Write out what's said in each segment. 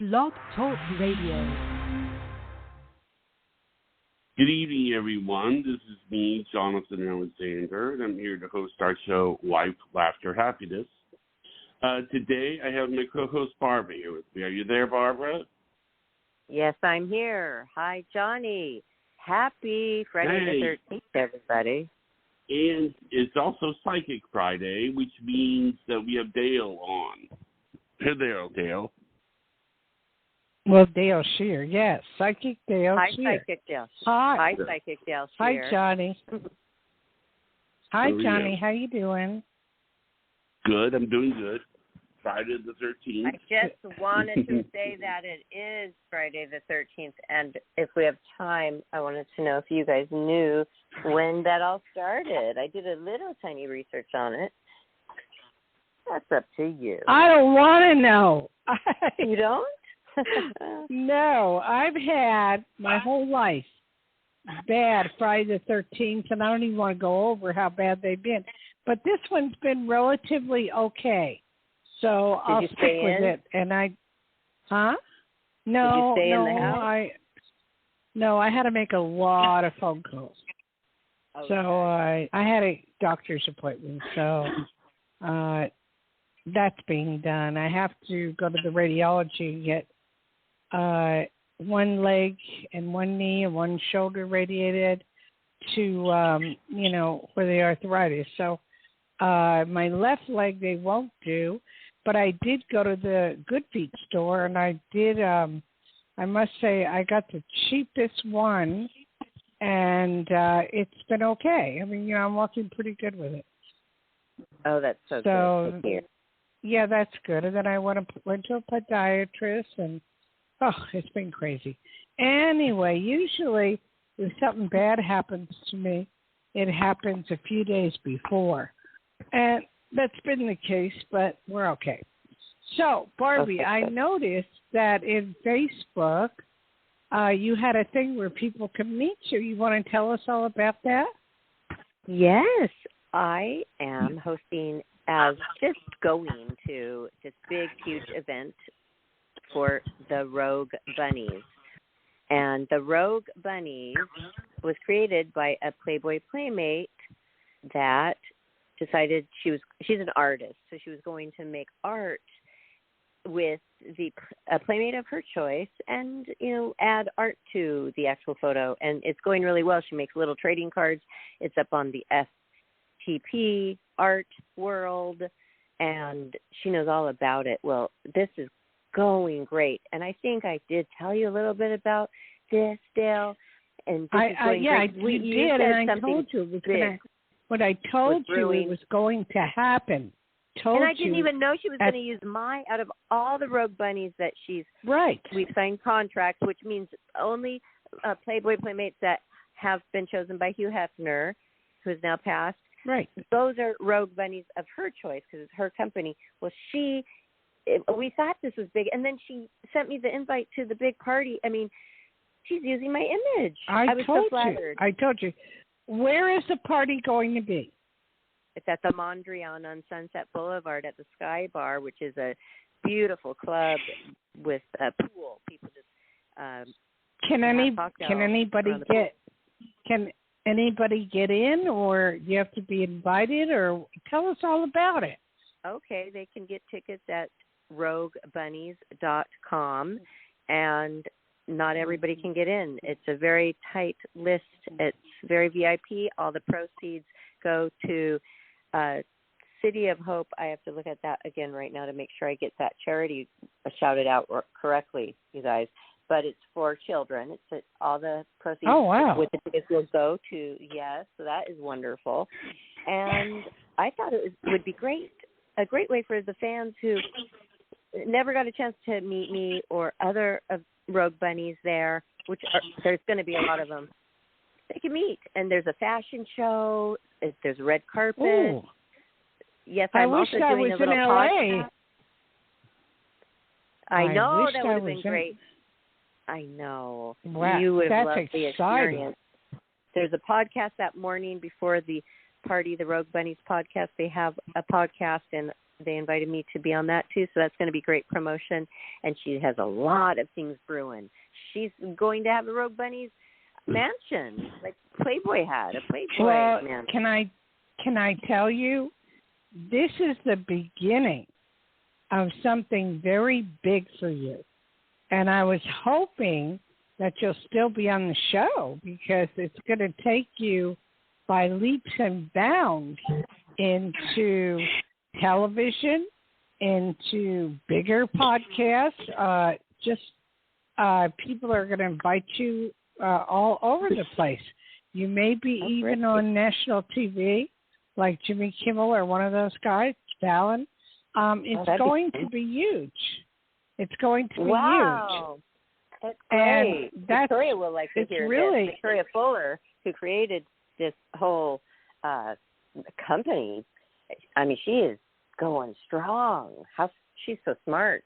Blog Talk Radio. Good evening, everyone. This is me, Jonathan Alexander, and I'm here to host our show, Life, Laughter, Happiness. Today, I have my co-host, Barbara, here with me. Are you there, Barbara? Yes, I'm here. Hi, Johnny. Happy Friday the 13th, everybody. And it's also Psychic Friday, which means that we have Dayle on. Hey there, Dayle. Well, Dayle Schear, yes. Psychic Dayle Schear. Hi, Psychic Dayle. Hi. Hi, Psychic Dayle Hi, Schear. Johnny. Hi, Johnny. How you doing? Good. I'm doing good. Friday the 13th. I just wanted to say that it is Friday the 13th, and if we have time, I wanted to know if you guys knew when that all started. I did a little tiny research on it. That's up to you. I don't want to know. You don't? No, I've had my whole life bad Friday the 13th, and I don't even want to go over how bad they've been. But this one's been relatively okay. So I'll stick with it. And No, Did you stay in the house? No, I had to make a lot of phone calls. Okay. So I had a doctor's appointment. So that's being done. I have to go to the radiology and get one leg and one knee and one shoulder radiated to, for the arthritis. So my left leg they won't do, but I did go to the Good Feet store, and I did, I must say, I got the cheapest one, and it's been okay. I mean, I'm walking pretty good with it. Oh, that's so good to hear. Yeah, that's good. And then I went to a podiatrist, and it's been crazy. Anyway, usually if something bad happens to me, it happens a few days before. And that's been the case, but we're okay. So, Barbie, I noticed that in Facebook, you had a thing where people can meet you. You want to tell us all about that? Yes, I am hosting just going to this big, huge event for the Rogue Bunnies. And the Rogue Bunnies was created by a Playboy Playmate that decided she's an artist, so she was going to make art with a playmate of her choice and, add art to the actual photo. And it's going really well. She makes little trading cards. It's up on the FTP art world, and she knows all about it. Well, this is going great. And I think I did tell you a little bit about this, Dayle. And this is going great. You did, and I told you it was going to. What I told you it was going to happen. And I didn't even know she was going to use out of all the Rogue Bunnies that we've signed contracts, which means only Playboy Playmates that have been chosen by Hugh Hefner, who has now passed. Right. Those are Rogue Bunnies of her choice because it's her company. Well, we thought this was big, and then she sent me the invite to the big party. I mean, she's using my image. I was so flattered. I told you. Where is the party going to be? It's at the Mondrian on Sunset Boulevard at the Sky Bar, which is a beautiful club with a pool. People just can anybody get in, or you have to be invited, or tell us all about it. Okay, they can get tickets at roguebunnies.com, and not everybody can get in. It's a very tight list. It's very VIP. All the proceeds go to City of Hope. I have to look at that again right now to make sure I get that charity shouted out correctly, you guys. But it's for children. It's all the proceeds with the tickets will go to, so that is wonderful. And I thought it would be a great way for the fans who never got a chance to meet me or other Rogue Bunnies there, there's going to be a lot of them. They can meet, and there's a fashion show. There's a red carpet. Ooh. Yes, I'm also doing a little podcast. I know that would have been great. I know. Wow, you would have loved exciting. The experience. There's a podcast that morning before the party, the Rogue Bunnies podcast. They have a podcast, and they invited me to be on that too, so that's going to be great promotion. And she has a lot of things brewing. She's going to have a Rogue Bunnies mansion, like Playboy had a Playboy mansion. Can I tell you, this is the beginning of something very big for you. And I was hoping that you'll still be on the show, because it's going to take you by leaps and bounds into television, into bigger podcasts. People are going to invite you all over the place. You may be even on national TV, like Jimmy Kimmel or one of those guys, Fallon. It's going to be huge. It's going to be huge. That's great. And Victoria will like to hear really, this. Victoria Fuller, who created this whole company, I mean, she is going strong. She's so smart,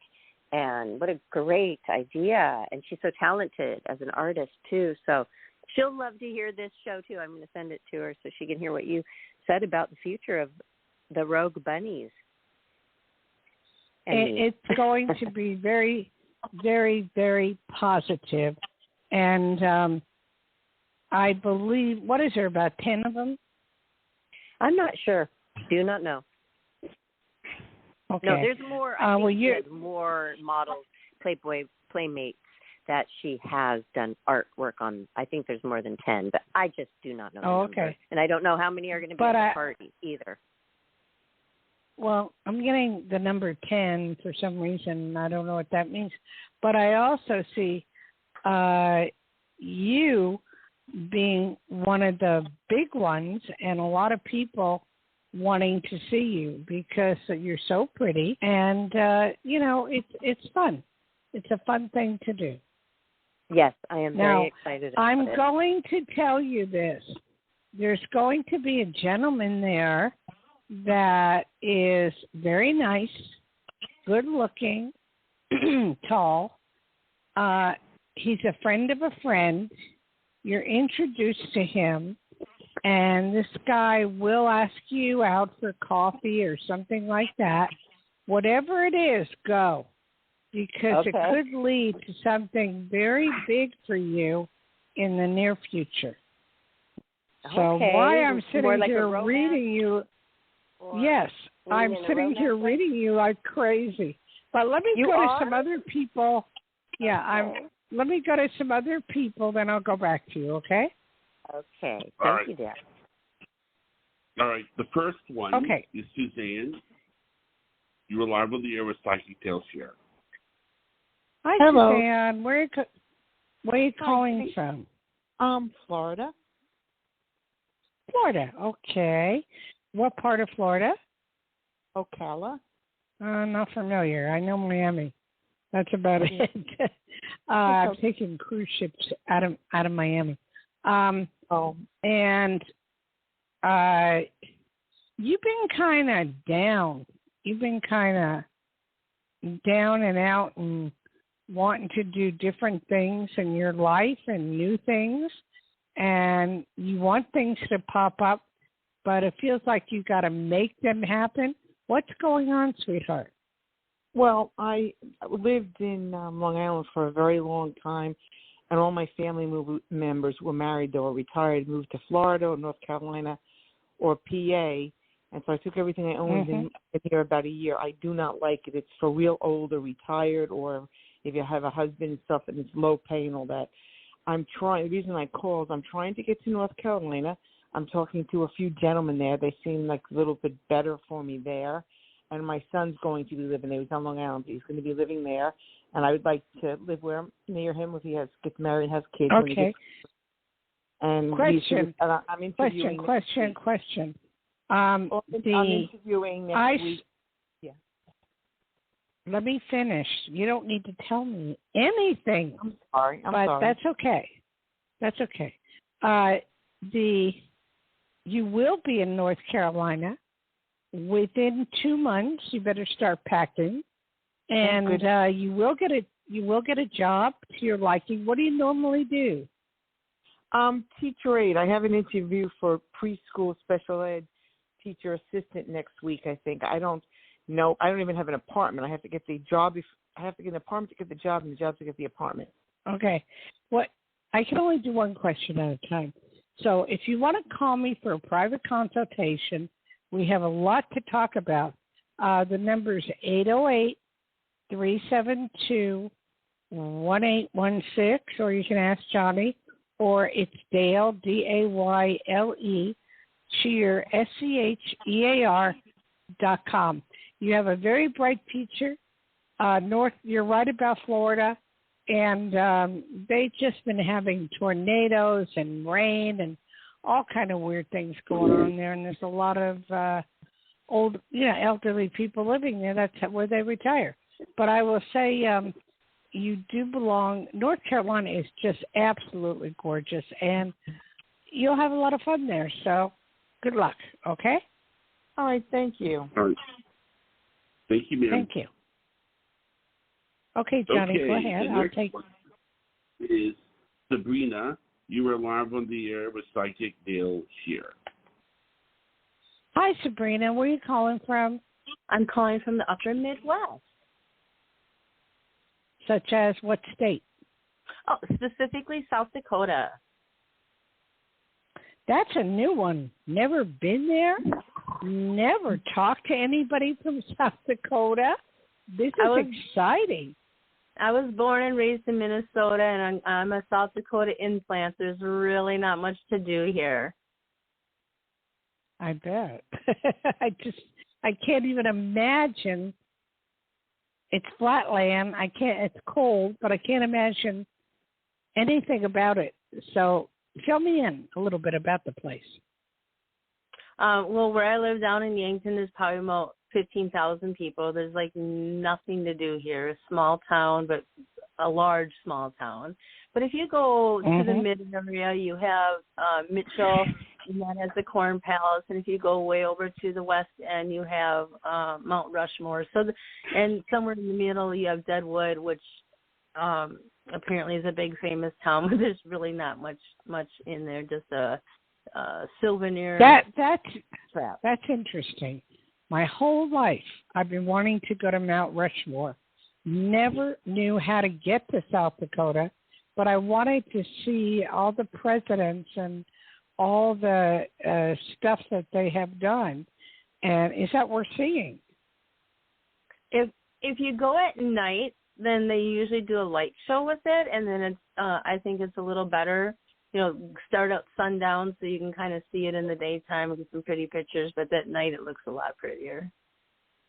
and what a great idea. And she's so talented as an artist, too. So she'll love to hear this show, too. I'm going to send it to her so she can hear what you said about the future of the Rogue Bunnies. It's going to be very, very, very positive. And I believe, what is there, about 10 of them? I'm not sure. Do not know. Okay. No, there's more. I think there's more models, Playboy Playmates, that she has done artwork on. I think there's more than 10, but I just do not know the number. Okay. And I don't know how many are going to be at the party either. Well, I'm getting the number 10 for some reason. I don't know what that means. But I also see you being one of the big ones, and a lot of people wanting to see you because you're so pretty. And, it's fun. It's a fun thing to do. Yes, I am very excited about I'm going to tell you this. There's going to be a gentleman there that is very nice, good looking, tall. He's a friend of a friend. You're introduced to him, and this guy will ask you out for coffee or something like that. Whatever it is, go, because it could lead to something very big for you in the near future. So why I'm sitting here reading you, yes, I'm sitting here reading you like crazy. But let me go to some other people. Yeah, let me go to some other people, then I'll go back to you, okay? Okay. Thank you, Dad. All right. The first one is Suzanne. You are live on the air with Psychic Dayle Schear. Hi, hello. Suzanne. Where are you calling from? Florida. Florida, okay. What part of Florida? Ocala. Not familiar. I know Miami. That's about it. I've taken cruise ships out of Miami. And you've been kind of down. You've been kind of down and out and wanting to do different things in your life and new things. And you want things to pop up, but it feels like you got to make them happen. What's going on, sweetheart? Well, I lived in Long Island for a very long time, and all my family members were married or retired, moved to Florida or North Carolina or PA, and so I took everything I owned and been here about a year. I do not like it. It's for real old or retired, or if you have a husband and stuff and it's low pay and all that. The reason I called, I'm trying to get to North Carolina. I'm talking to a few gentlemen there. They seem like a little bit better for me there. And my son's going to be living there. He's on Long Island. He's going to be living there. And I would like to live near him if he gets married and has kids. Okay. And I'm interviewing. Question. I'm interviewing next week. Yeah. Let me finish. You don't need to tell me anything. I'm sorry. But that's okay. That's okay. You will be in North Carolina within 2 months. You better start packing, and you will get a job to your liking. What do you normally do? Teacher aide. I have an interview for preschool special ed teacher assistant next week. I think No, I don't even have an apartment. I have to get the job. I have to get an apartment to get the job, and the job to get the apartment. Okay. What? I can only do one question at a time. So if you want to call me for a private consultation, we have a lot to talk about. The number is 808-372-1816, or you can ask Johnny, or it's Dayle, Dayle, Schear, SCHEAR.com. You have a very bright future. You're right about Florida, and they've just been having tornadoes and rain and all kind of weird things going on there, and there's a lot of elderly people living there. That's where they retire. But I will say you do belong. North Carolina is just absolutely gorgeous, and you'll have a lot of fun there. So good luck, okay? All right, thank you. All right. Thank you, ma'am. Thank you. Okay, Johnny, okay, go ahead. I'll take one is Sabrina. You are live on the air with Psychic Dayle Schear. Hi, Sabrina. Where are you calling from? I'm calling from the upper Midwest. Such as what state? Oh, specifically South Dakota. That's a new one. Never been there. Never talked to anybody from South Dakota. This is exciting. I was born and raised in Minnesota, and I'm a South Dakota implant. There's really not much to do here. I bet. I can't even imagine. It's flat land. It's cold, but I can't imagine anything about it. So fill me in a little bit about the place. Well, where I live down in Yankton, there's probably about 15,000 people. There's like nothing to do here. A small town, but a large small town. But if you go to the mid area, you have Mitchell, and that has the Corn Palace. And if you go way over to the west end, you have Mount Rushmore. And somewhere in the middle, you have Deadwood, which apparently is a big famous town, but there's really not much in there. Just a souvenir. That's interesting. My whole life, I've been wanting to go to Mount Rushmore. Never knew how to get to South Dakota, but I wanted to see all the presidents and all the stuff that they have done. And is that worth seeing? If you go at night, then they usually do a light show with it, and then it's I think it's a little better. Start at sundown so you can kind of see it in the daytime and get some pretty pictures, but at night it looks a lot prettier.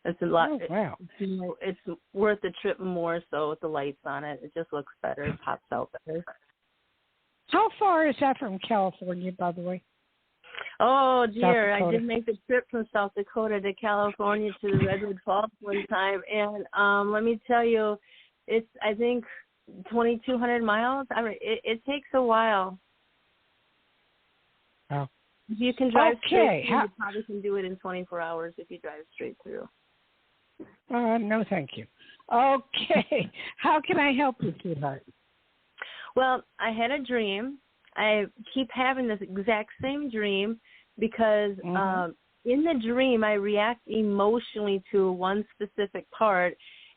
It's a lot. Oh, wow. It's worth the trip more so with the lights on it. It just looks better. It pops out better. How far is that from California, by the way? Oh, dear. I did make the trip from South Dakota to California to the Redwood Falls one time, and let me tell you, it's, I think, 2,200 miles. I mean, it takes a while. Oh. You can drive straight through. You probably can do it in 24 hours if you drive straight through. No, thank you. Okay. How can I help you, sweetheart? Well, I had a dream. I keep having this exact same dream because in the dream I react emotionally to one specific part,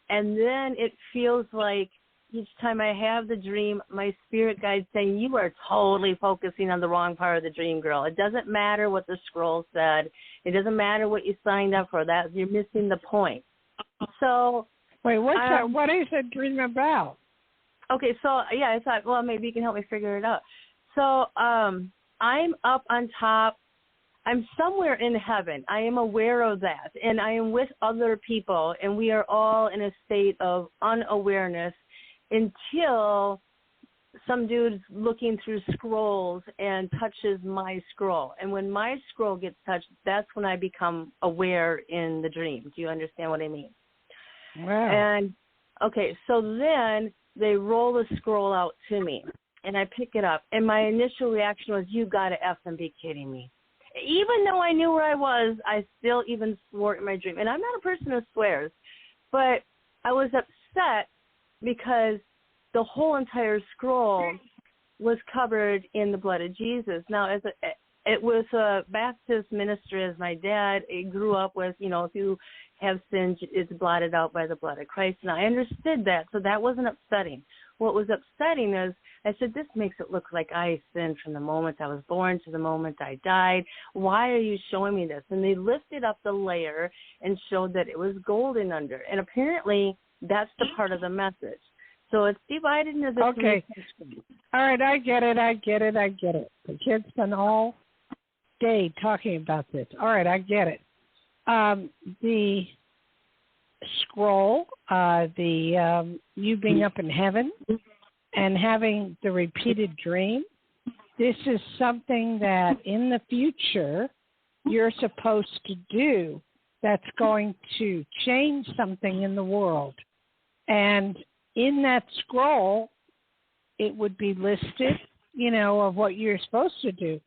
and then it feels like each time I have the dream, my spirit guide's saying, you are totally focusing on the wrong part of the dream, girl. It doesn't matter what the scroll said. It doesn't matter what you signed up for. That you're missing the point. So, wait, what is the dream about? Okay, so, yeah, I thought, well, maybe you can help me figure it out. So I'm up on top. I'm somewhere in heaven. I am aware of that, and I am with other people, and we are all in a state of unawareness until some dude's looking through scrolls and touches my scroll. And when my scroll gets touched, that's when I become aware in the dream. Do you understand what I mean? Wow. And, okay, so then they roll the scroll out to me, and I pick it up. And my initial reaction was, you got to effing be kidding me. Even though I knew where I was, I still even swore in my dream. And I'm not a person who swears, but I was upset because the whole entire scroll was covered in the blood of Jesus. Now, as it was a Baptist ministry as my dad. It grew up with, if you have sinned, it's blotted out by the blood of Christ. And I understood that, so that wasn't upsetting. What was upsetting is I said, this makes it look like I sinned from the moment I was born to the moment I died. Why are you showing me this? And they lifted up the layer and showed that it was golden under. And apparently that's the part of the message. So it's divided into the okay. three sections. All right, I get it. The kids spend all day talking about this. All right, I get it. The scroll, you being up in heaven and having the repeated dream, this is something that in the future you're supposed to do that's going to change something in the world. And in that scroll, it would be listed, of what you're supposed to do.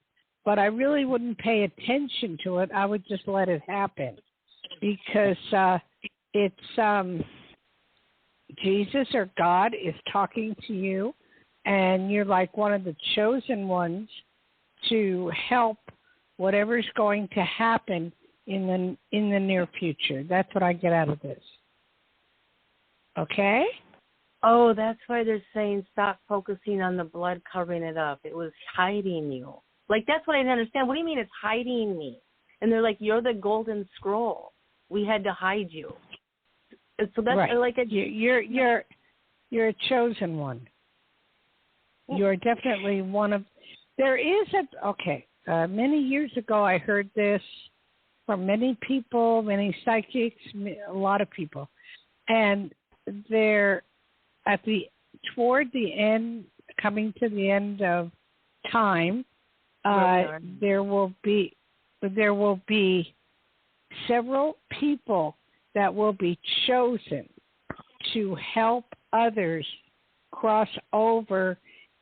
But I really wouldn't pay attention to it. I would just let it happen because it's Jesus or God is talking to you, and you're like one of the chosen ones to help whatever's going to happen in the near future. That's what I get out of this. Okay? Oh, that's why they're saying stop focusing on the blood covering it up. It was hiding you. Like, that's what I didn't understand. What do you mean it's hiding me? And they're like, you're the golden scroll. We had to hide you. And so that's right. like you're a chosen one. You're definitely one of. There is many years ago I heard this from many people, many psychics, a lot of people, and they're toward the end, coming to the end of time. There will be several people that will be chosen to help others cross over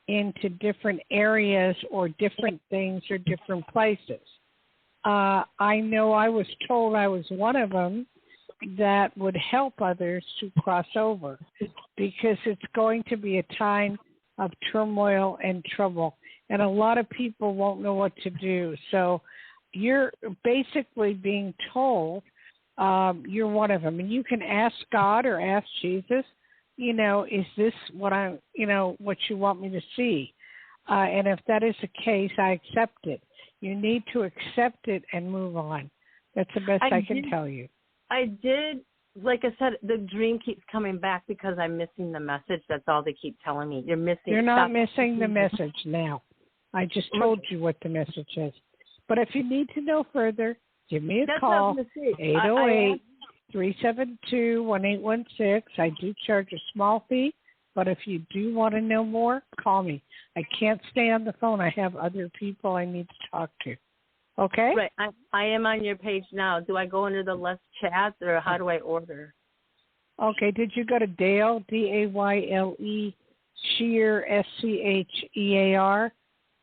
into different areas or different things or different places. I know I was told I was one of them that would help others to cross over because it's going to be a time of turmoil and trouble. And a lot of people won't know what to do. So you're basically being told you're one of them. And you can ask God or ask Jesus, is this what what you want me to see? And if that is the case, I accept it. You need to accept it and move on. That's the best I can tell you. I did. Like I said, the dream keeps coming back because I'm missing the message. That's all they keep telling me. You're missing. You're not missing the message now. I just told you what the message is. But if you need to know further, give me a call, 808-372-1816. I do charge a small fee, but if you do want to know more, call me. I can't stay on the phone. I have other people I need to talk to. Okay? Right. I am on your page now. Do I go under the less chats, or how do I order? Okay. Did you go to Dayle, Dayle, Schear, SCHEAR.com?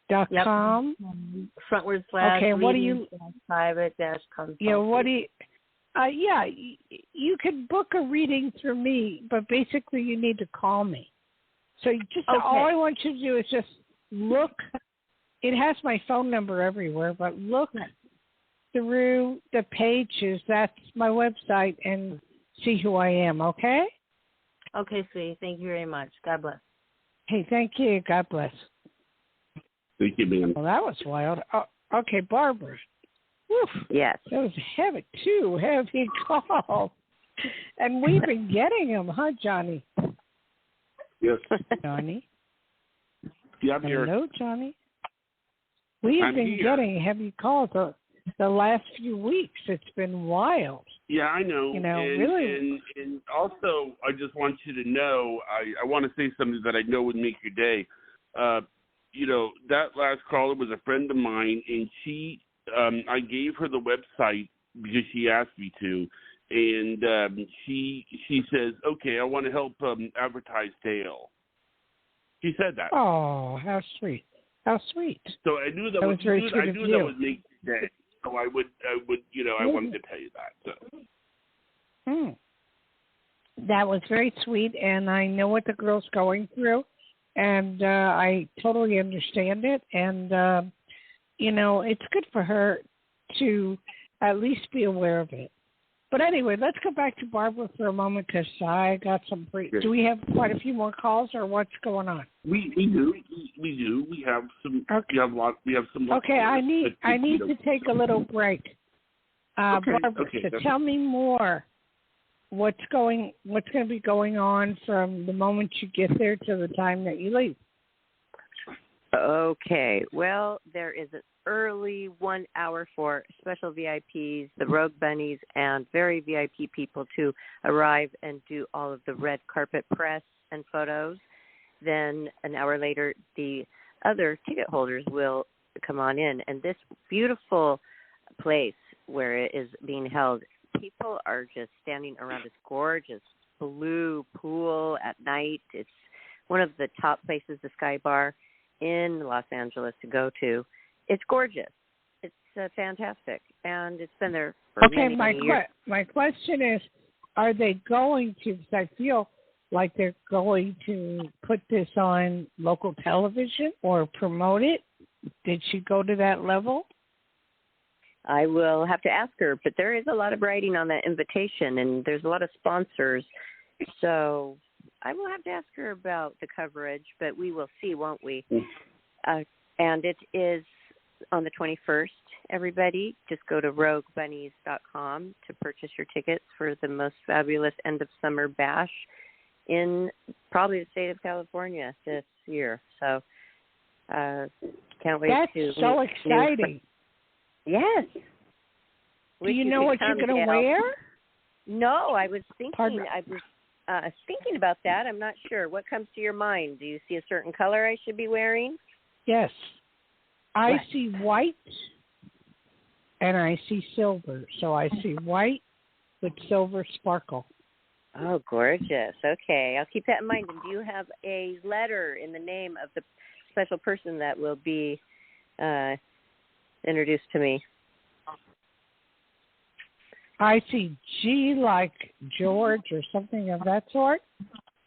Yep. Frontward / okay. What do you private consult? What do you? You can book a reading through me, but basically you need to call me. So all I want you to do is just look. It has my phone number everywhere, but look through the pages. That's my website, and see who I am, okay? Okay, sweetie. Thank you very much. God bless. Hey, thank you. God bless. Thank you, man. Well, that was wild. Oh, okay, Barbara. Whew. Yes. That was two heavy calls. And we've been getting them, huh, Johnny? Yes. Johnny? Yeah, I'm here. Hello, Johnny. We have been getting heavy calls the last few weeks. It's been wild. Yeah, I know. Really. And also, I just want you to know, I want to say something that I know would make your day. That last caller was a friend of mine, and she, I gave her the website because she asked me to, and she says, okay, I want to help advertise Dayle. She said that. Oh, how sweet. How sweet. So I knew that was very sweet of you. That would make your day. So I would, I wanted to tell you that. So. That was very sweet, and I know what the girl's going through, and I totally understand it. And it's good for her to at least be aware of it. But anyway, let's go back to Barbara for a moment because I got some. Do we have quite a few more calls, or what's going on? We do. We have some. Okay. We have some. Okay, I need to take a little break. Okay. Barbara, so tell me more. What's going to be going on from the moment you get there to the time that you leave? Okay. Well, there is an early 1 hour for special VIPs, the Rogue Bunnies, and very VIP people to arrive and do all of the red carpet press and photos. Then an hour later, the other ticket holders will come on in. And this beautiful place where it is being held, people are just standing around this gorgeous blue pool at night. It's one of the top places, the Sky Bar in Los Angeles, to go to. It's gorgeous. It's fantastic, and it's been there for many years. My question is, are they going to, because I feel like they're going to put this on local television or promote it? Did she go to that level? I will have to ask her, but there is a lot of writing on that invitation, and there's a lot of sponsors. So I will have to ask her about the coverage, but we will see, won't we? And it is on the 21st, everybody. Just go to roguebunnies.com to purchase your tickets for the most fabulous end-of-summer bash in probably the state of California this year. So can't wait to That's so exciting. Yes. Do you know what you're going to wear? No, I was thinking. I was thinking about that. I'm not sure. What comes to your mind? Do you see a certain color I should be wearing? Yes. I see white and I see silver. So I see white with silver sparkle. Oh, gorgeous. Okay. I'll keep that in mind. And do you have a letter in the name of the special person that will be introduced to me? I see G like George or something of that sort.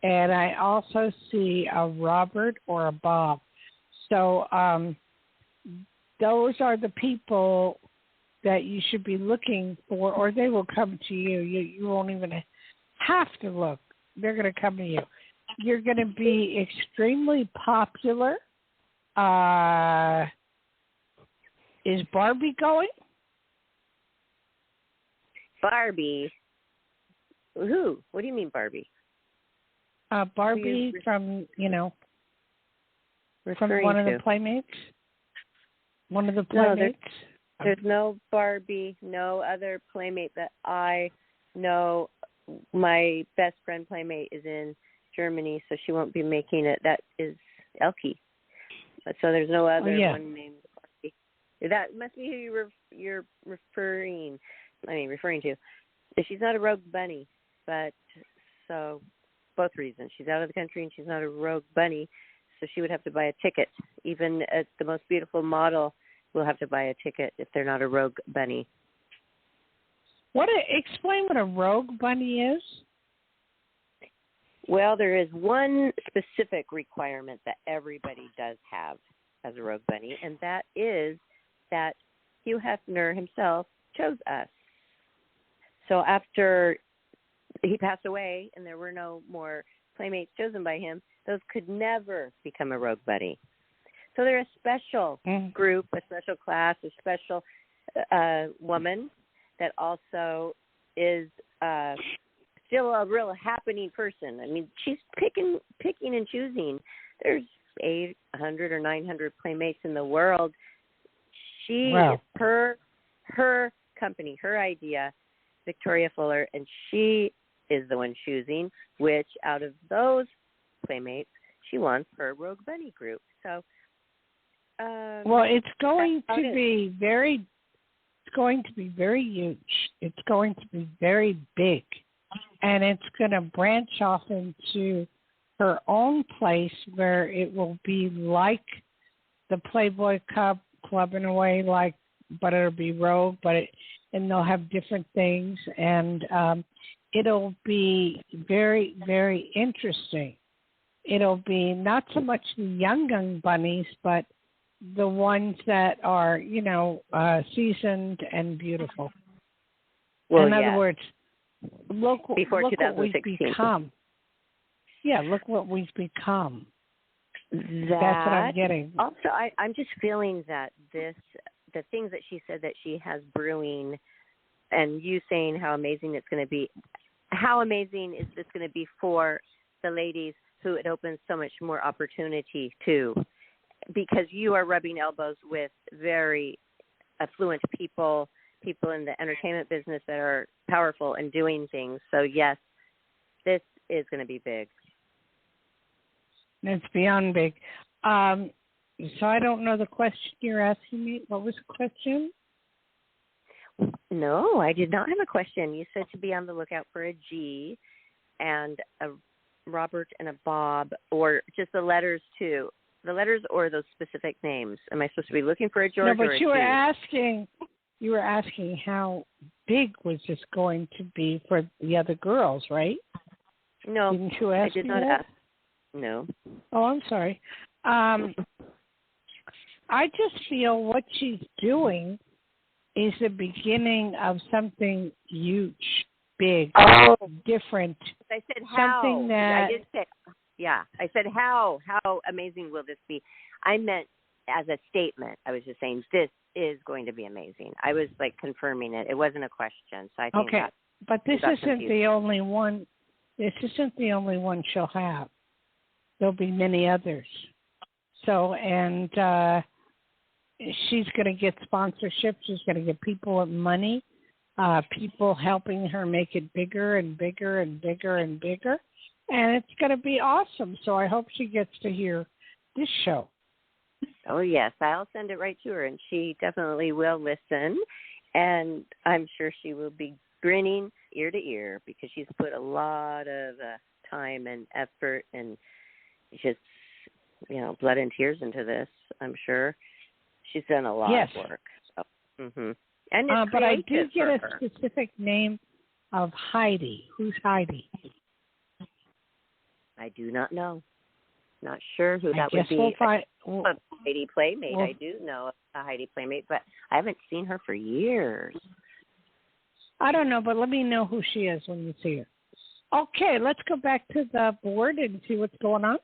And I also see a Robert or a Bob. So those are the people that you should be looking for, or they will come to you. You won't even have to look. They're going to come to you. You're going to be extremely popular. Is Barbie going? Barbie? Who? What do you mean Barbie? Barbie from, from one of the Playmates? One of the Playmates? No, there's no Barbie, no other Playmate that I know. My best friend Playmate is in Germany, so she won't be making it. That is Elke. So there's no other one named Barbie. That must be who you're referring to. She's not a rogue bunny, but so both reasons. She's out of the country and she's not a rogue bunny, so she would have to buy a ticket. Even the most beautiful model will have to buy a ticket if they're not a rogue bunny. Explain what a rogue bunny is. Well, there is one specific requirement that everybody does have as a rogue bunny, and that is that Hugh Hefner himself chose us. So after he passed away and there were no more Playmates chosen by him, those could never become a rogue bunny. So they're a special group, a special class, a special woman that also is still a real happening person. I mean, she's picking and choosing. There's 800 or 900 Playmates in the world. She is her company, her idea, Victoria Fuller, and she is the one choosing which out of those Playmates she wants her Rogue Bunny group. So, it's going to be very huge. It's going to be very big, and it's going to branch off into her own place where it will be like the Playboy Club in a way, but it'll be rogue, and they'll have different things, and it'll be very, very interesting. It'll be not so much the young bunnies, but the ones that are, seasoned and beautiful. Well, in other words, look before what 2016. we've become. Yeah, look what we've become. That's what I'm getting. Also, I'm just feeling that the things that she said that she has brewing, and you saying how amazing it's going to be. How amazing is this going to be for the ladies who it opens so much more opportunity to? Because you are rubbing elbows with very affluent people in the entertainment business that are powerful and doing things. So, yes, this is going to be big. It's beyond big. So I don't know the question you're asking me. What was the question? No, I did not have a question. You said to be on the lookout for a G and a Robert and a Bob, or just the letters too. The letters or those specific names? Am I supposed to be looking for a George or a G? No, but you were asking how big was this going to be for the other girls, right? No, didn't you ask I did me not that? ask. No. Oh, I'm sorry. I just feel what she's doing is the beginning of something huge, big, different. I said how. Something that I did say. Yeah, I said how. How amazing will this be? I meant as a statement. I was just saying this is going to be amazing. I was like confirming it. It wasn't a question. So I think okay. But this isn't the only one. This isn't the only one she'll have. There'll be many others. So, and she's going to get sponsorship. She's going to get people money, people helping her make it bigger and bigger and bigger and bigger. And it's going to be awesome. So I hope she gets to hear this show. Oh, yes. I'll send it right to her, and she definitely will listen. And I'm sure she will be grinning ear to ear because she's put a lot of time and effort and just, blood and tears into this, I'm sure. She's done a lot of work. So, And it's but I did get a her. specific name of Heidi. Who's Heidi? I do not know. Not sure who that would be. We'll find, a Heidi Playmate. I do know a Heidi Playmate, but I haven't seen her for years. I don't know, but let me know who she is when you see her. Okay, let's go back to the board and see what's going on.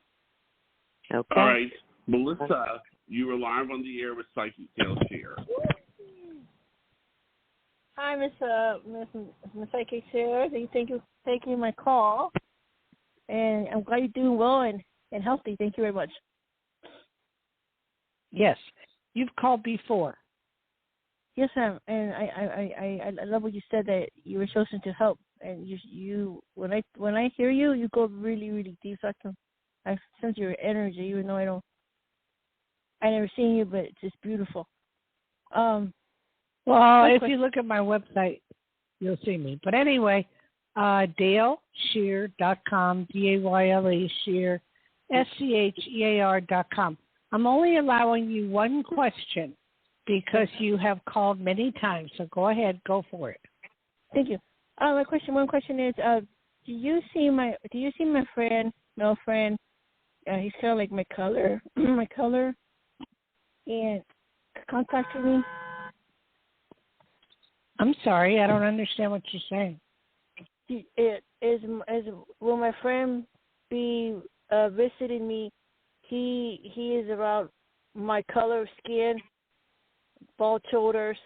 Okay. All right. Melissa, you were live on the air with Psychic Dayle Schear. Hi, Miss Psychic Schear. Thank you for taking my call. And I'm glad you're doing well and healthy. Thank you very much. Yes. You've called before. Yes, ma'am. And I love what you said, that you were chosen to help. And you when I hear you, you go really, really deep. So I sense your energy, even though I never seen you, but it's just beautiful. Well, if you look at my website, you'll see me. But anyway, DayleSchear.com, DAYLE Schear, SCHEAR.com. I'm only allowing you one question because you have called many times. So go ahead, go for it. Thank you. One question is, do you see my male friend? He's kind of like my color, and contacted me. I'm sorry, I don't understand what you're saying. Will my friend be visiting me? He is around my color of skin, bald shoulders,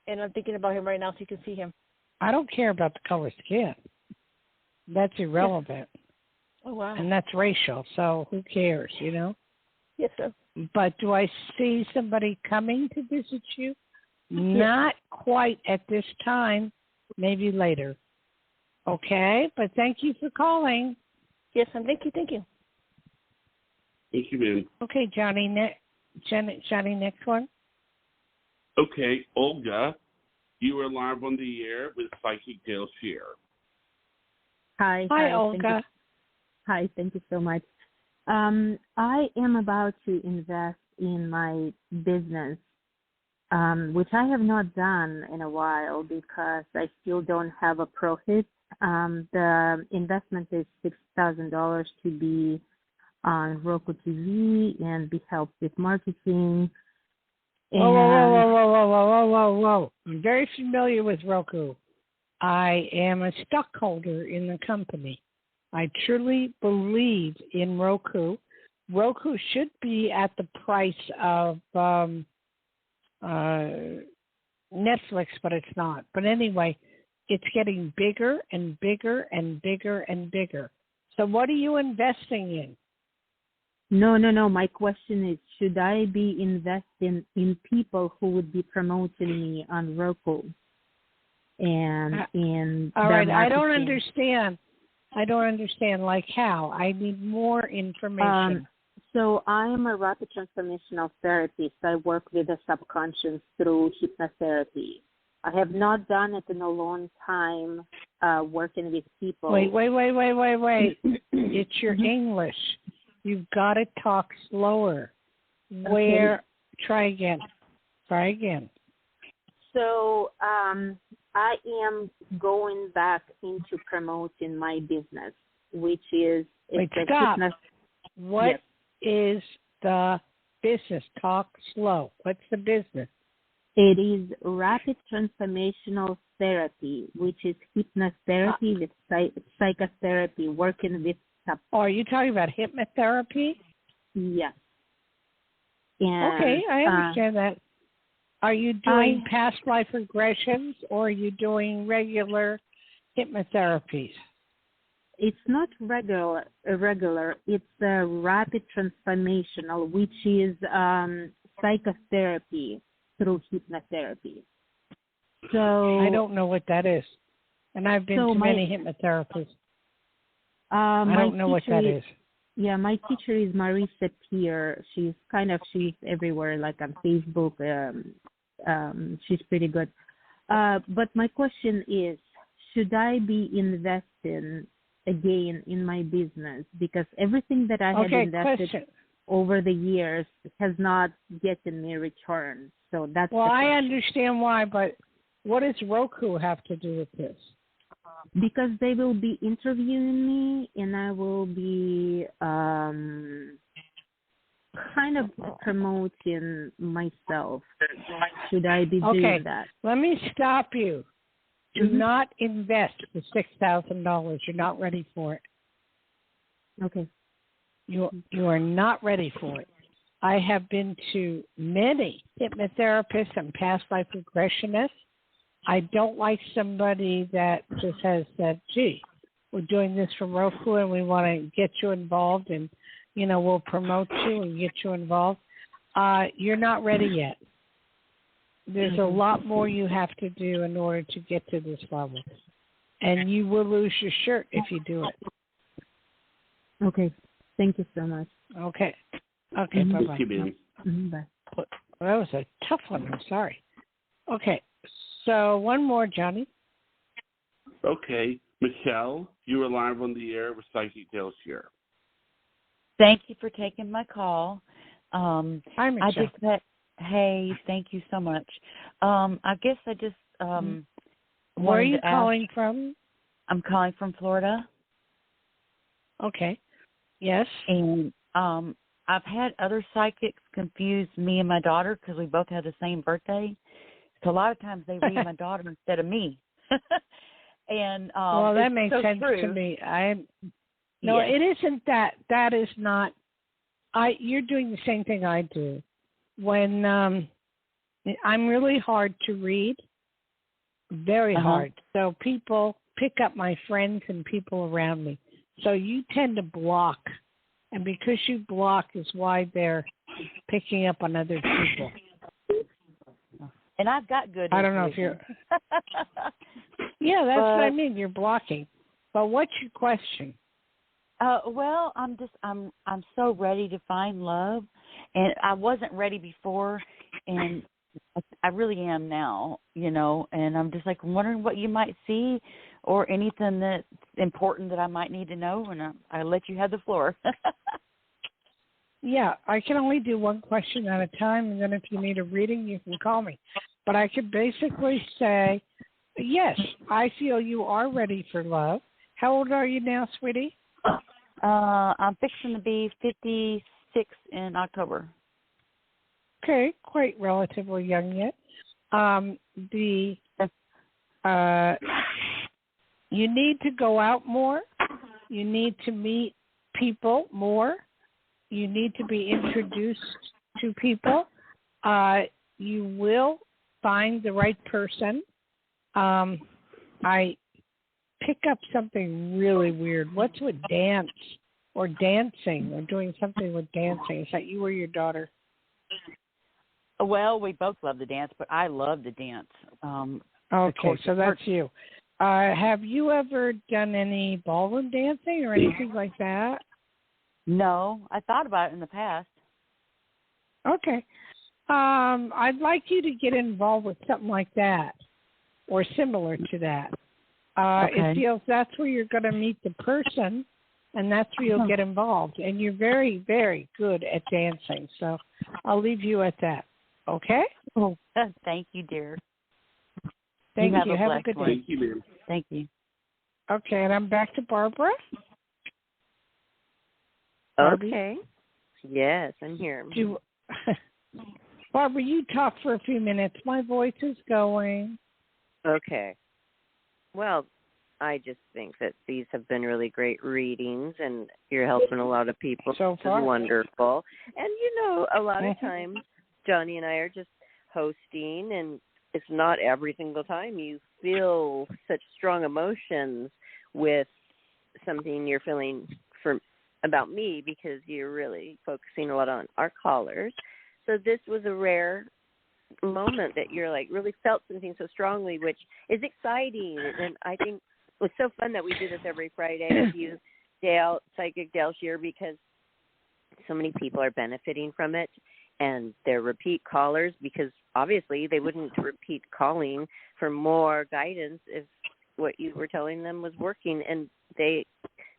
and I'm thinking about him right now, so you can see him. I don't care about the color of skin. That's irrelevant. Yes. Oh, wow. And that's racial, so who cares, Yes, sir. But do I see somebody coming to visit you? Not quite at this time, maybe later. Okay, but thank you for calling. Yes, ma'am. Thank you. Thank you, ma'am. Okay, Johnny, next one. Okay, Olga, you are live on the air with Psychic Dayle Schear. Hi, Olga. Thank you so much. I am about to invest in my business, which I have not done in a while because I still don't have a profit. The investment is $6,000 to be on Roku TV and be helped with marketing. Whoa. I'm very familiar with Roku. I am a stockholder in the company. I truly believe in Roku. Roku should be at the price of Netflix, but it's not. But anyway, it's getting bigger and bigger and bigger and bigger. So what are you investing in? No. My question is, should I be investing in people who would be promoting me on Roku? And in all right, marketing? I don't understand. Like how? I need more information. So I am a rapid transformational therapist. I work with the subconscious through hypnotherapy. I have not done it in a long time, working with people. Wait. It's your English. You've got to talk slower. Okay. Try again. So I am going back into promoting my business, which is... Wait, stop. What is the business? Talk slow. What's the business? It is rapid transformational therapy, which is hypnotherapy with psychotherapy, working with... are you talking about hypnotherapy? Yes. And, okay, I understand that. Are you doing past life regressions, or are you doing regular hypnotherapies? It's not regular. It's a rapid transformational, which is psychotherapy through hypnotherapy. So I don't know what that is, and I've been to many hypnotherapists. I don't know what that is. Yeah, my teacher is Marisa Peer. She's everywhere, like on Facebook. She's pretty good. But my question is, should I be investing again in my business? Because everything that I had invested over the years has not gotten me return. So that's I understand why, but what does Roku have to do with this? Because they will be interviewing me, and I will be kind of promoting myself. Should I be doing that? Let me stop you. Do not invest the $6,000. You're not ready for it. Okay. You are not ready for it. I have been to many hypnotherapists and past life regressionists. I don't like somebody that just has said, gee, we're doing this from Roku and we want to get you involved and, we'll promote you and get you involved. You're not ready yet. There's a lot more you have to do in order to get to this level. And you will lose your shirt if you do it. Okay. Thank you so much. Okay. Bye-bye. Bye. That was a tough one. I'm sorry. Okay. So one more, Johnny. Okay. Michelle, you are live on the air with Psychic Dayle Schear. Thank you for taking my call. Hi, Michelle. Hey, thank you so much. I guess I just where are you calling from? I'm calling from Florida. Okay. Yes. And I've had other psychics confuse me and my daughter because we both had the same birthday. So a lot of times they read my daughter instead of me. And that makes so sense true. to me. It isn't that. That is not. You're doing the same thing I do. When I'm really hard to read, very hard. So people pick up my friends and people around me. So you tend to block, and because you block is why they're picking up on other people. And I've got good. I don't know if you're. Yeah, that's what I mean. You're blocking. But what's your question? Well, I'm so ready to find love, and I wasn't ready before, and I really am now, and I'm just like wondering what you might see or anything that's important that I might need to know, and I let you have the floor. Yeah, I can only do one question at a time, and then if you need a reading, you can call me. But I could basically say, yes, I feel you are ready for love. How old are you now, sweetie? I'm fixing to be 56 in October. Okay, quite relatively young yet. You need to go out more. You need to meet people more. You need to be introduced to people. You will find the right person. I pick up something really weird. What's with dance or dancing or doing something with dancing? Is that you or your daughter? Well, we both love to dance, but I love to dance. Okay, so that's you. Have you ever done any ballroom dancing or anything like that? No, I thought about it in the past. Okay. I'd like you to get involved with something like that or similar to that. Okay. It feels that's where you're going to meet the person, and that's where you'll get involved. And you're very, very good at dancing, so I'll leave you at that. Okay? Oh, thank you, dear. Thank you. Have a good day. Thank you, ma'am. Thank you. Okay, and I'm back to Barbara. Barbie? Okay. Yes, I'm here. Barbara, you talk for a few minutes. My voice is going. Okay. Well, I just think that these have been really great readings, and you're helping a lot of people. So far. It's wonderful. And, a lot of times Johnny and I are just hosting, and it's not every single time you feel such strong emotions with something you're feeling about me, because you're really focusing a lot on our callers. So this was a rare moment that you're like really felt something so strongly, which is exciting. And I think it's so fun that we do this every Friday with you, Dayle, Psychic Dayle Schear, because so many people are benefiting from it, and they're repeat callers, because obviously they wouldn't repeat calling for more guidance if what you were telling them was working, and they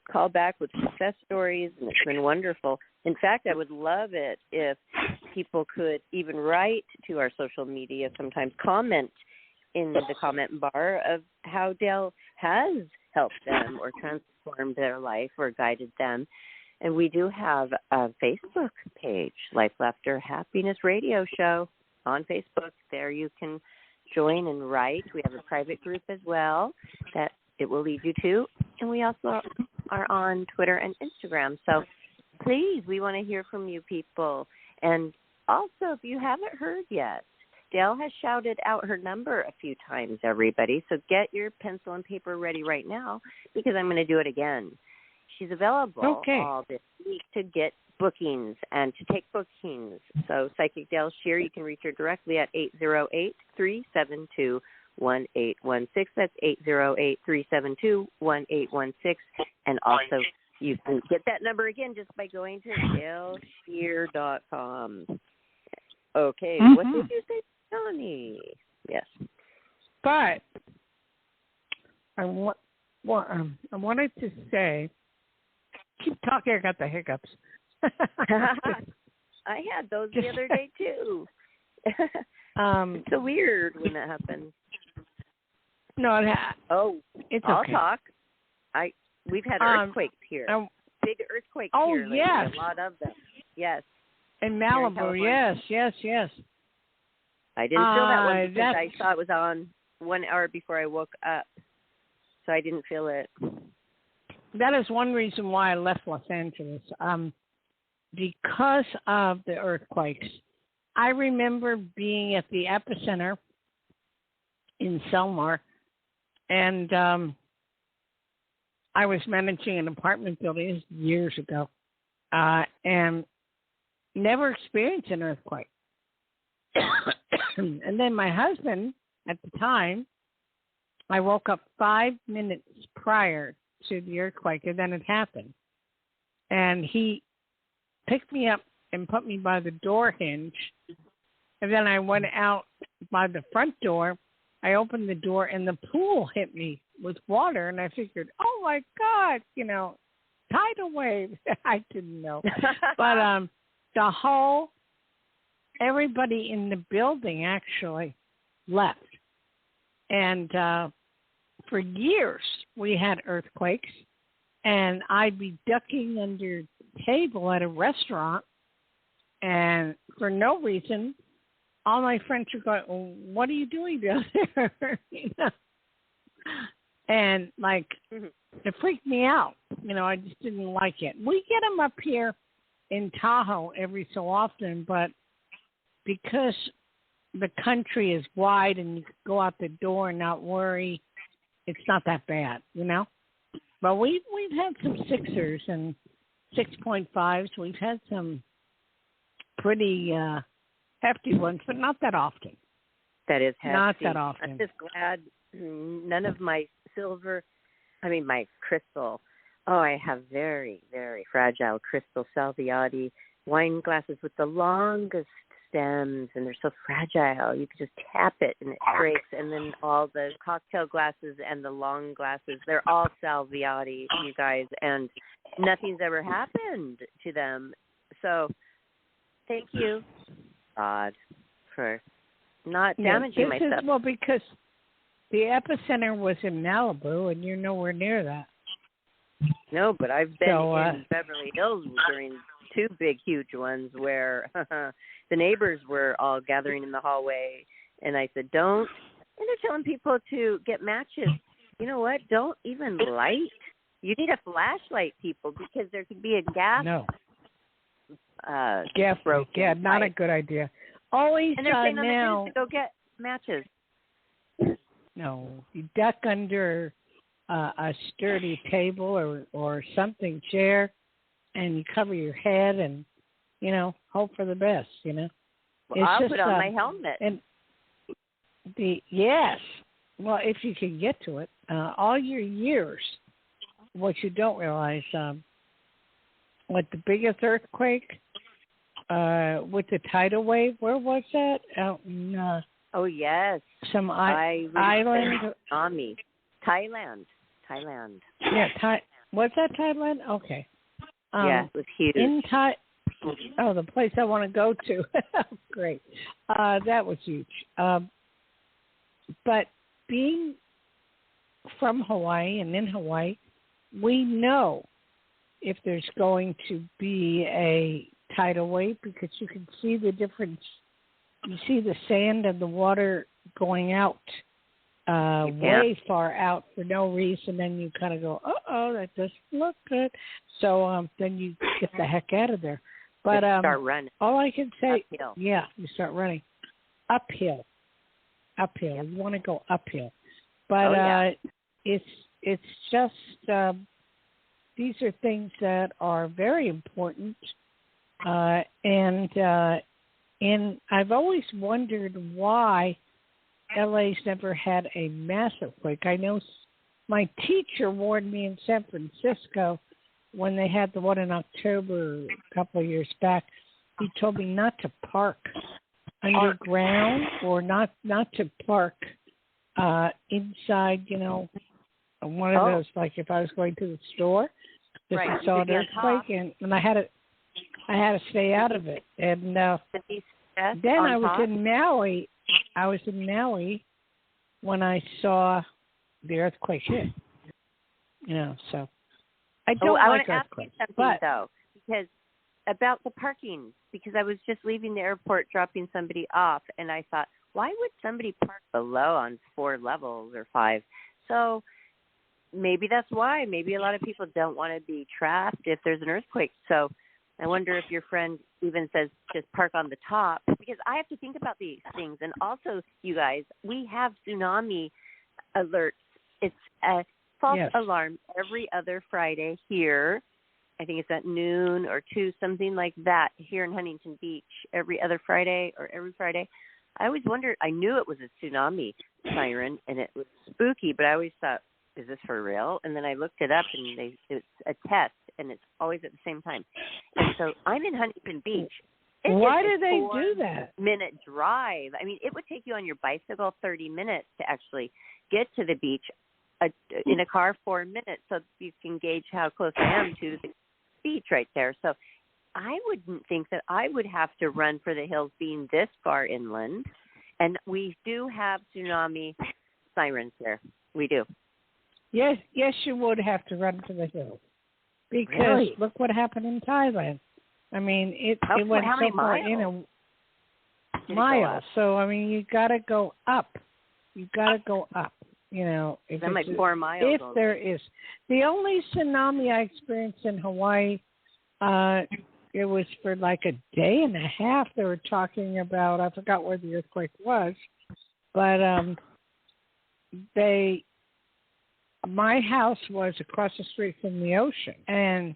call back with success stories, and it's been wonderful. In fact, I would love it if people could even write to our social media, sometimes comment in the comment bar of how Dayle has helped them or transformed their life or guided them. And we do have a Facebook page, Life, Laughter, Happiness Radio Show on Facebook. There you can join and write. We have a private group as well that it will lead you to. And we also are on Twitter and Instagram. So please, we want to hear from you people. And also, if you haven't heard yet, Dayle has shouted out her number a few times, everybody. So get your pencil and paper ready right now, because I'm going to do it again. She's available all this week to get bookings and to take bookings. So Psychic Dayle Schear, you can reach her directly at 808-372-1816. That's 808-372-1816. And also, you can get that number again just by going to DayleSchear.com. Okay, what did you say, Johnny? Yes. But I wanted to say, keep talking, I got the hiccups. I had those the other day, too. It's so weird when that happens. No, it's I'll okay. talk. We've had earthquakes here. Big earthquakes here lately. Yes. A lot of them. Yes. In Malibu, yes. I didn't feel that one because I saw it was on 1 hour before I woke up, so I didn't feel it. That is one reason why I left Los Angeles, because of the earthquakes. I remember being at the epicenter in Selmar, and I was managing an apartment building years ago, and never experienced an earthquake. And then my husband, at the time, I woke up 5 minutes prior to the earthquake, and then it happened. And he picked me up and put me by the door hinge, and then I went out by the front door. I opened the door, and the pool hit me with water, and I figured, oh, my God, tidal wave. I didn't know. But everybody in the building actually left. And for years we had earthquakes, and I'd be ducking under table at a restaurant, and for no reason, all my friends were going, well, what are you doing down there? You know? And, like, it freaked me out. You know, I just didn't like it. We get them up here in Tahoe every so often, but because the country is wide and you can go out the door and not worry, it's not that bad, you know? But we've had some 6ers and 6.5s. We've had some pretty hefty ones, but not that often. That is hefty. Not that often. I'm just glad none of my my crystal. Oh, I have very, very fragile crystal salviati wine glasses with the longest stems, and they're so fragile. You can just tap it and it breaks. And then all the cocktail glasses and the long glasses, they're all salviati, you guys, and nothing's ever happened to them. So thank you, God, for not damaging myself. Well, because the epicenter was in Malibu, and you're nowhere near that. No, but I've been in Beverly Hills during 2 big, huge ones where the neighbors were all gathering in the hallway, and I said, don't. And they're telling people to get matches. You know what? Don't even light. You need a flashlight, people, because there could be a gas. No. Gas broke. Yeah, not a good idea. Always and they're saying on now. The news to go get matches. No, you duck under a sturdy table or something, chair, and you cover your head and, you know, hope for the best, you know. Well, I'll put on my helmet. And yes, well, if you can get to it, all your years, what you don't realize, what the biggest earthquake with the tidal wave, where was that? Out in oh, yes. Some island. Tsunami. Thailand. Yeah, was that Thailand? Okay. Yeah, it was huge. The place I want to go to. Great. That was huge. But being from Hawaii and in Hawaii, we know if there's going to be a tidal wave because you can see the difference. You see the sand and the water going out way far out for no reason. Then you kind of go, uh-oh, that doesn't look good. So then you get the heck out of there. But start running. All I can say, uphill. Yeah, you start running. Uphill. Yep. You want to go uphill. But it's just these are things that are very important. And I've always wondered why LA's never had a massive quake. I know my teacher warned me in San Francisco when they had the one in October a couple of years back. He told me not to park underground or not to park inside, you know, one of those, like if I was going to the store, just saw an earthquake, and I had to stay out of it. And then I was in Maui. I was in Maui when I saw the earthquake hit. You know, so I don't like earthquakes. I want to ask you something, though, because about the parking, because I was just leaving the airport dropping somebody off, and I thought, why would somebody park below on 4 levels or 5? So maybe that's why. Maybe a lot of people don't want to be trapped if there's an earthquake. So I wonder if your friend even says just park on the top, because I have to think about these things. And also, you guys, we have tsunami alerts. It's a false alarm every other Friday here. I think it's at noon or 2, something like that, here in Huntington Beach, every other Friday or every Friday. I always wondered, I knew it was a tsunami siren, and it was spooky, but I always thought, is this for real? And then I looked it up, and it's a test, and it's always at the same time. And so I'm in Huntington Beach. Why do they do that? 4-minute drive. I mean, it would take you on your bicycle 30 minutes to actually get to the beach. In a car, 4 minutes, so you can gauge how close I am to the beach right there. So I wouldn't think that I would have to run for the hills being this far inland. And we do have tsunami sirens there. We do. Yes, you would have to run for the hills. because look what happened in Thailand. I mean, it went so far in a mile. So I mean, you got to go up. You got to go up. You know, if that might 4 miles. If there is, the only tsunami I experienced in Hawaii, it was for like a day and a half. They were talking about. I forgot where the earthquake was, but my house was across the street from the ocean, and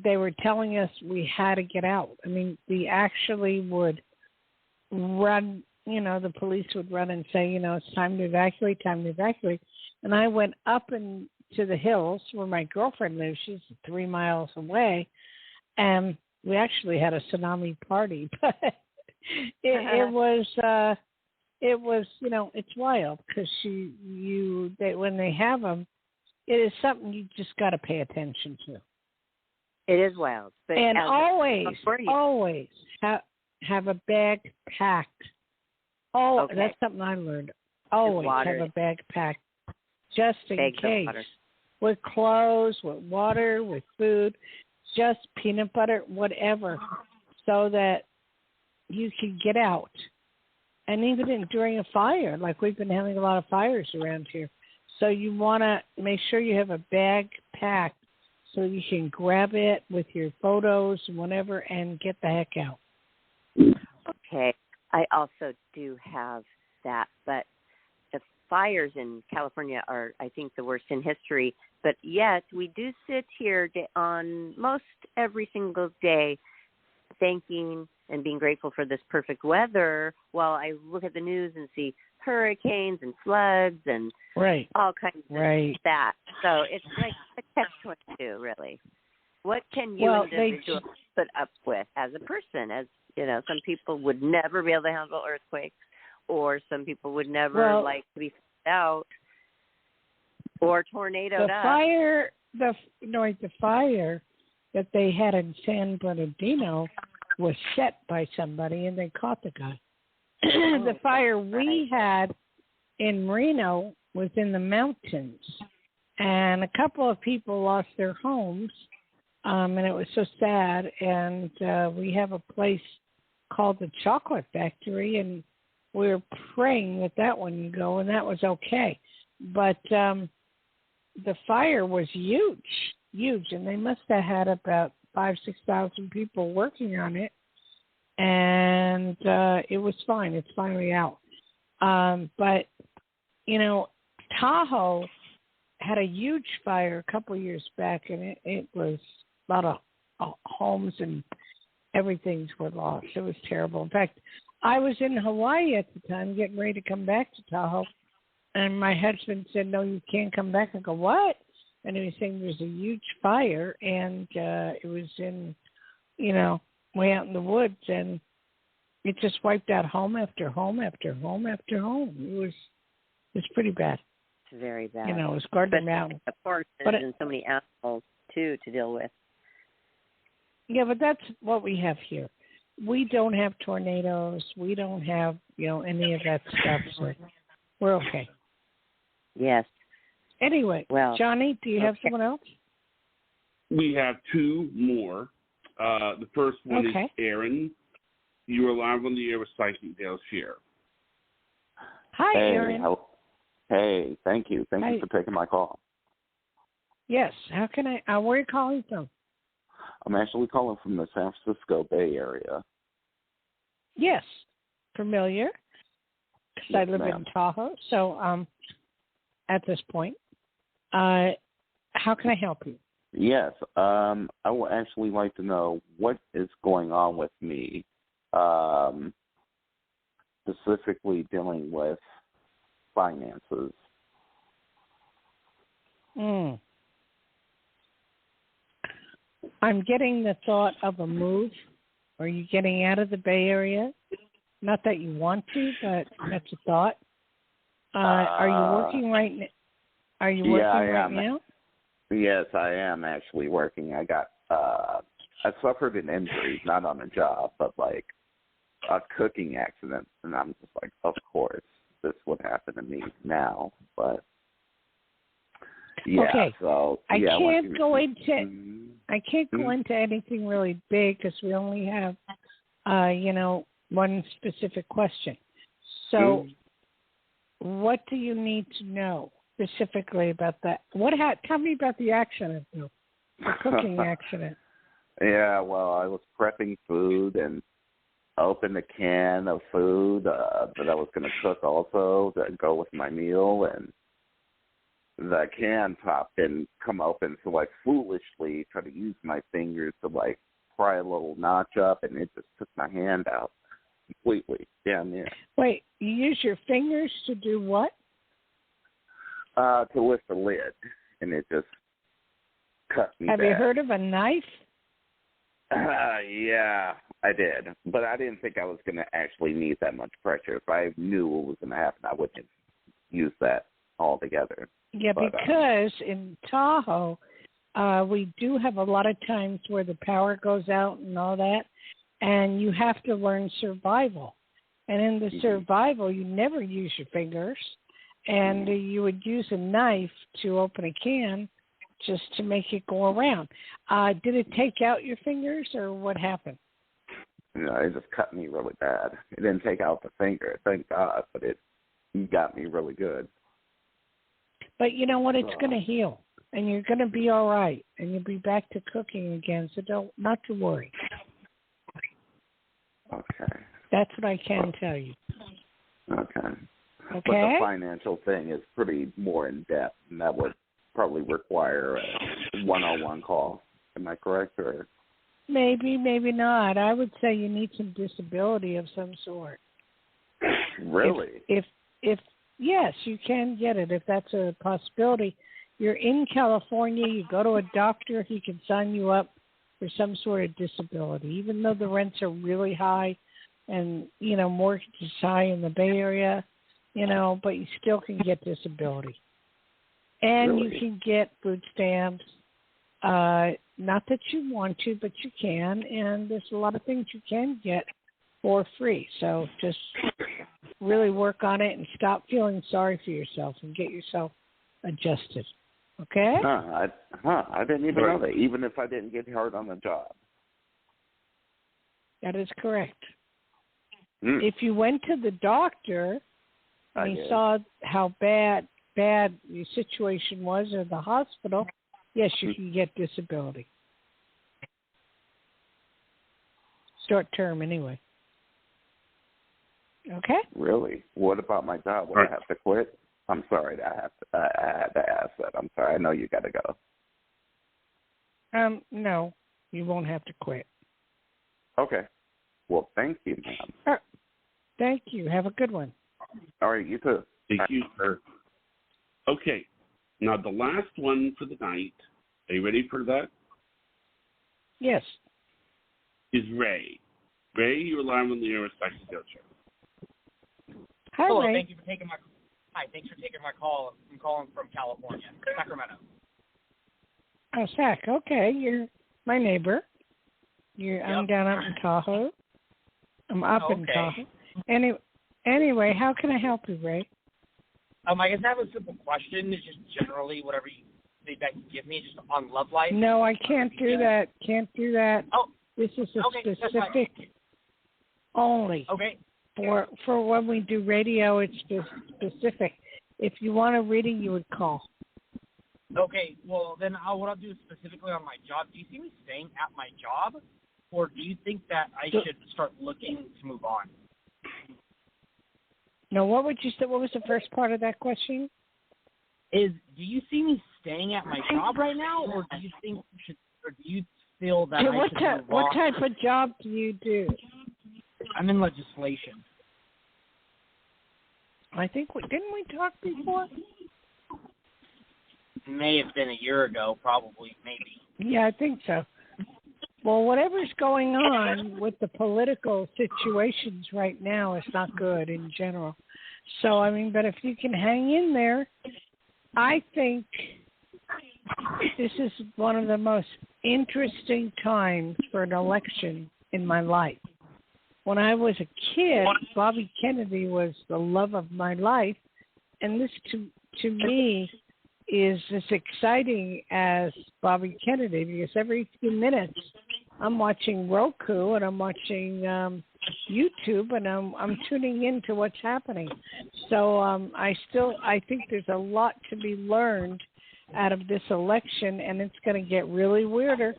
they were telling us we had to get out. I mean, they actually would run, you know, the police would run and say, you know, it's time to evacuate. And I went up into the hills where my girlfriend lives. She's 3 miles away, and we actually had a tsunami party. But it was, you know, it's wild because when they have them, it is something you just got to pay attention to. It is wild. But and always have a bag packed. Oh, okay. That's something I learned. Always have a bag packed just in case. With clothes, with water, with food, just peanut butter, whatever, so that you can get out. And even during a fire, like we've been having a lot of fires around here. So you want to make sure you have a bag packed so you can grab it with your photos and whatever and get the heck out. Okay. I also do have that, but the fires in California are, I think, the worst in history. But yet we do sit here on most every single day thanking and being grateful for this perfect weather while I look at the news and see hurricanes and floods and all kinds of that. So it's like a catch-22, really. What can you individually put up with as a person? As you know, some people would never be able to handle earthquakes, or some people would never like to be out, or tornadoed up. The fire that they had in San Bernardino was set by somebody, and they caught the guy. The fire we had in Reno was in the mountains, and a couple of people lost their homes, and it was so sad. And we have a place called the Chocolate Factory, and we were praying that one would go, and that was okay. But the fire was huge, and they must have had about 5,000-6,000 people working on it, and it was fine. It's finally out. But, you know, Tahoe had a huge fire a couple of years back, and it was a lot of homes and everything were lost. It was terrible. In fact, I was in Hawaii at the time getting ready to come back to Tahoe, and my husband said, no, you can't come back. I go, what? And he was saying there's a huge fire, and it was in, you know, way out in the woods, and it just wiped out home after home after home after home. It was pretty bad. It's very bad. You know, it was Gardner Mountain. Of course, and so many animals, too, to deal with. Yeah, but that's what we have here. We don't have tornadoes. We don't have, you know, any of that stuff, so we're okay. Yes. Anyway, Johnny, do you have someone else? We have two more. The first one is Aaron. You are live on the air with Psychic Dayle Schear. Hi, Aaron. Hey, thank you. Thank you for taking my call. Yes. How can I? Where are you calling from? I'm actually calling from the San Francisco Bay Area. Yes. Familiar. Because I live in Tahoe. So, at this point, how can I help you? Yes. I would actually like to know what is going on with me, specifically dealing with finances. I'm getting the thought of a move. Are you getting out of the Bay Area? Not that you want to, but that's a thought. Are you working right now? Are you working right now? Yes, I am actually working. I got I suffered an injury, not on a job, but like a cooking accident, and I'm just like, of course, this would happen to me now. But Yeah, okay. So I yeah, can't go into mm-hmm. I can't go into anything really big because we only have one specific question. So, what do you need to know specifically about that? Tell me about the accident, though. The cooking accident. Yeah, well, I was prepping food and opened a can of food that I was going to cook also to go with my meal, and the can top didn't come open, so I foolishly tried to use my fingers to like pry a little notch up, and it just took my hand out completely down there. Wait, you use your fingers to do what? To lift the lid, and it just cut me Have bad. you heard of a knife? Yeah, I did, but I didn't think I was going to actually need that much pressure. If I knew what was going to happen, I wouldn't use that altogether. Yeah, but, because in Tahoe, we do have a lot of times where the power goes out and all that, and you have to learn survival. And in the survival, you never use your fingers, and you would use a knife to open a can just to make it go around. Did it take out your fingers, or what happened? No, it just cut me really bad. It didn't take out the finger, thank God, but it got me really good. But you know what? It's going to heal, and you're going to be all right, and you'll be back to cooking again. So not to worry. Okay. That's what I can tell you. Okay. Okay. But the financial thing is pretty more in depth, and that would probably require a one-on-one call. Am I correct, or? Maybe, maybe not. I would say you need some disability of some sort. Really? If yes, you can get it if that's a possibility. You're in California, you go to a doctor, he can sign you up for some sort of disability, even though the rents are really high and, mortgage is high in the Bay Area, but you still can get disability. And Really? you can get food stamps. Not that you want to, but you can, and there's a lot of things you can get for free. So just really work on it and stop feeling sorry for yourself and get yourself adjusted. Okay? I didn't even know that, even if I didn't get hurt on the job. That is correct. If you went to the doctor and he saw how bad your situation was or the hospital, yes, you can get disability. Short term, anyway. Okay? Really? What about my job? Would I have to quit? I'm sorry. I had to ask that. I'm sorry. I know you got to go. No, you won't have to quit. Okay. Well, thank you, ma'am. Thank you. Have a good one. All right, you too. Thank you, sir. Okay. Now, the last one for the night, are you ready for that? Yes. Is Ray. Ray, you're live on the air with Sexy Show. Hi, Hello, Ray. thanks for taking my call. I'm calling from California, Sacramento. Oh, Sac. Okay, you're my neighbor. I'm down up in Tahoe. I'm up in Tahoe. Anyway, how can I help you, Ray? I guess I have a simple question. It's just generally whatever feedback you give me, just on love life. No, I can't do that. Can't do that. Oh, this is a specific only. Okay. For when we do radio, it's specific. If you want a reading, you would call. Okay. Well, then what I'll do is specifically on my job. Do you see me staying at my job, or do you think that I should start looking to move on? No, what would you say? What was the first part of that question? Do you see me staying at my job right now, or do you feel that I should move on? What type of job do you do? I'm in legislation. I think didn't we talk before? May have been a year ago, probably, maybe. Yeah, I think so. Well, whatever's going on with the political situations right now is not good in general. So, but if you can hang in there, I think this is one of the most interesting times for an election in my life. When I was a kid, Bobby Kennedy was the love of my life, and this to me is as exciting as Bobby Kennedy, because every few minutes I'm watching Roku and I'm watching YouTube, and I'm tuning into what's happening. So I think there's a lot to be learned out of this election, and it's going to get really weirder.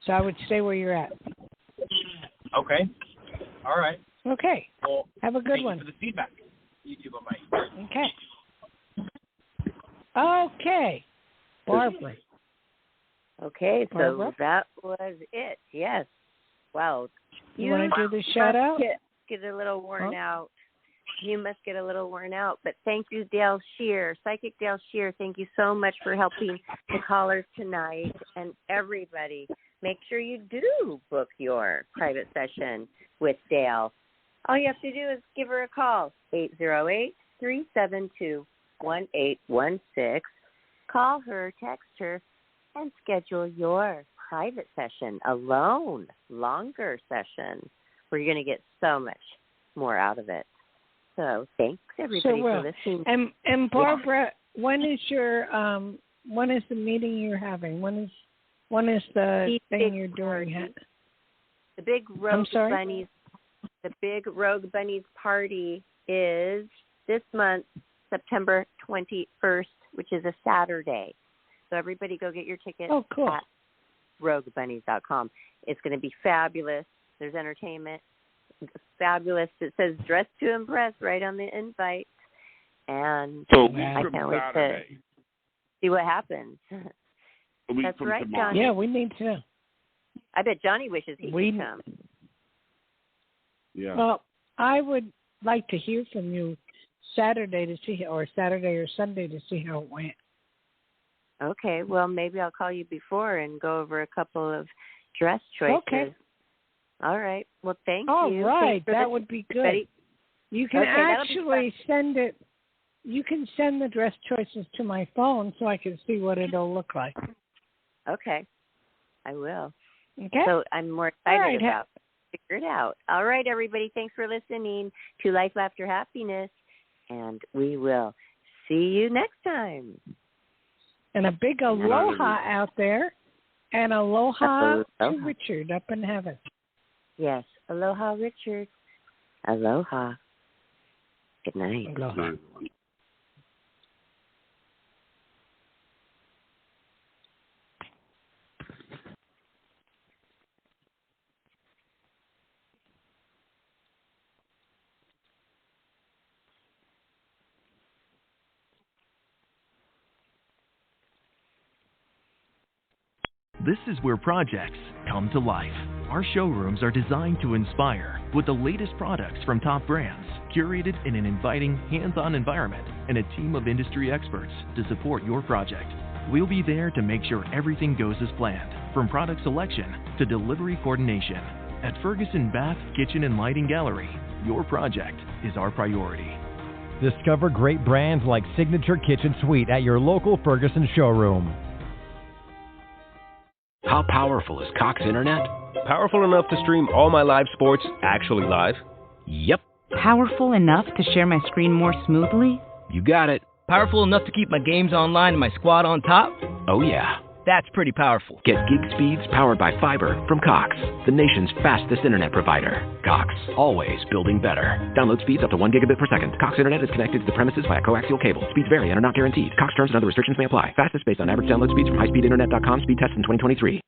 So I would stay where you're at. Okay. All right. Okay. Well, have a good thank one. you for the feedback. You too. Bye-bye. Okay. Okay. Barbara. Okay, so Barbara? that was it. Yes. Wow. You want to do the shout out? Get a little worn out. You must get a little worn out. But thank you, Dayle Schear, Psychic Dayle Schear. Thank you so much for helping the callers tonight. And everybody, make sure you do book your private session with Dayle. All you have to do is give her a call, 808-372-1816. Call her, text her, and schedule your private session, alone, longer session, where you're going to get so much more out of it. So thanks everybody for listening. And Barbara, when is the meeting you're having? When is the thing you're doing? The big Rogue Bunnies. The big Rogue Bunnies party is this month, September 21st, which is a Saturday. So everybody go get your tickets at roguebunnies.com. It's going to be fabulous. There's entertainment. It's fabulous. It says dress to impress right on the invite. And I can't wait to see what happens. That's right, tomorrow. Johnny. Yeah, we need to know. I bet Johnny wishes he could come. Yeah. Well, I would like to hear from you Saturday or Sunday to see how it went. Okay, well, maybe I'll call you before and go over a couple of dress choices. Okay. All right. Well, thank you. All right, that would be good. You can actually send it. You can send the dress choices to my phone so I can see what it'll look like. Okay, I will. Okay. So I'm more excited about it. Figure it out. All right, everybody. Thanks for listening to Life, Laughter, Happiness, and we will see you next time. And a big aloha out there, and aloha to Richard up in heaven. Yes, aloha, Richard. Aloha. Good night. Aloha. This is where projects come to life. Our showrooms are designed to inspire with the latest products from top brands, curated in an inviting, hands-on environment, and a team of industry experts to support your project. We'll be there to make sure everything goes as planned, from product selection to delivery coordination. At Ferguson Bath, Kitchen, and Lighting Gallery, your project is our priority. Discover great brands like Signature Kitchen Suite at your local Ferguson showroom. How powerful is Cox Internet? Powerful enough to stream all my live sports actually live? Yep. Powerful enough to share my screen more smoothly? You got it. Powerful enough to keep my games online and my squad on top? Oh yeah. That's pretty powerful. Get gig speeds powered by fiber from Cox, the nation's fastest internet provider. Cox, always building better. Download speeds up to 1 gigabit per second. Cox Internet is connected to the premises via coaxial cable. Speeds vary and are not guaranteed. Cox terms and other restrictions may apply. Fastest based on average download speeds from highspeedinternet.com speed test in 2023.